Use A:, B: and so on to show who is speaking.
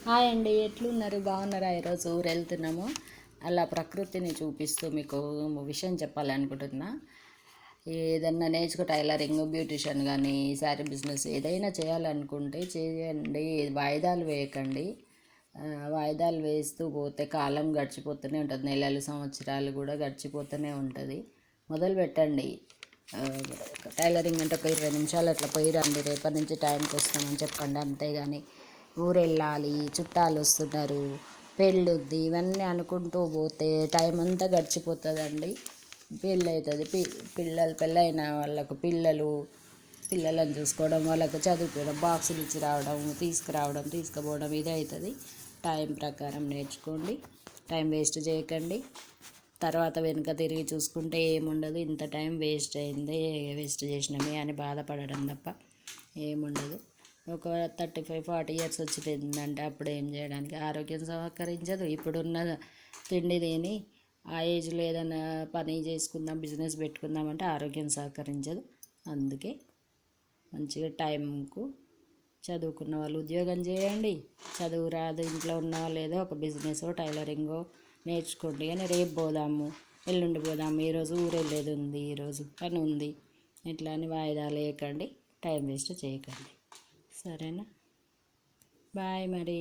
A: Hi అండి, ఎట్లున్నారు? బాగున్నారా? ఈరోజు ఊరు వెళ్తున్నాము. అలా ప్రకృతిని చూపిస్తూ మీకు విషయం చెప్పాలనుకుంటున్నా. ఏదన్నా నేర్చుకో, టైలరింగ్, బ్యూటిషియన్ కానీ, శారీ బిజినెస్ ఏదైనా చేయాలనుకుంటే చేయండి. వాయిదాలు వేయకండి. వాయిదాలు వేస్తూ పోతే కాలం గడిచిపోతూనే ఉంటుంది. నెలలు, సంవత్సరాలు కూడా గడిచిపోతూనే ఉంటుంది. మొదలు పెట్టండి. టైలరింగ్ అంటే ఒక 20 నిమిషాలు అట్లా పోయి రండి. రేపటి నుంచి టైంకి వస్తామని చెప్పండి. అంతేగాని ఊరు వెళ్ళాలి, చుట్టాలు వస్తున్నారు, పెళ్ళుద్ది, ఇవన్నీ అనుకుంటూ పోతే టైం అంతా గడిచిపోతుందండి. పెళ్ళి అవుతుంది. పెళ్ళైన వాళ్ళకు పిల్లలను చూసుకోవడం, వాళ్ళకు చదువుకోవడం, బాక్సులు ఇచ్చి రావడం, తీసుకురావడం, తీసుకుపోవడం, ఇదే అవుతుంది. టైం ప్రకారం నేర్చుకోండి. టైం వేస్ట్ చేయకండి. తర్వాత వెనుక తిరిగి చూసుకుంటే ఏముండదు. ఇంత టైం వేస్ట్ అయింది, వేస్ట్ చేసినామే అని బాధపడడం తప్ప ఏముండదు. ఒక 35-40 ఇయర్స్ వచ్చిపోయిందంటే అప్పుడు ఏం చేయడానికి ఆరోగ్యం సహకరించదు. ఇప్పుడున్న తిండి తిని ఆ ఏజ్లో ఏదైనా పని చేసుకుందాం, బిజినెస్ పెట్టుకుందామంటే ఆరోగ్యం సహకరించదు. అందుకే మంచిగా టైంకు చదువుకున్న వాళ్ళు ఉద్యోగం చేయండి. చదువు రాదు ఇంట్లో ఉన్న వాళ్ళు ఏదో ఒక బిజినెస్, టైలరింగో నేర్చుకోండి. కానీ రేపు పోదాము, ఎల్లుండి పోదాము, ఈరోజు ఊరు వెళ్ళేది ఉంది, ఈరోజు పని ఉంది, ఇట్లా అని వాయిదాలు వేయకండి. టైం వేస్ట్ చేయకండి. సరేనా? బాయ్ మరి.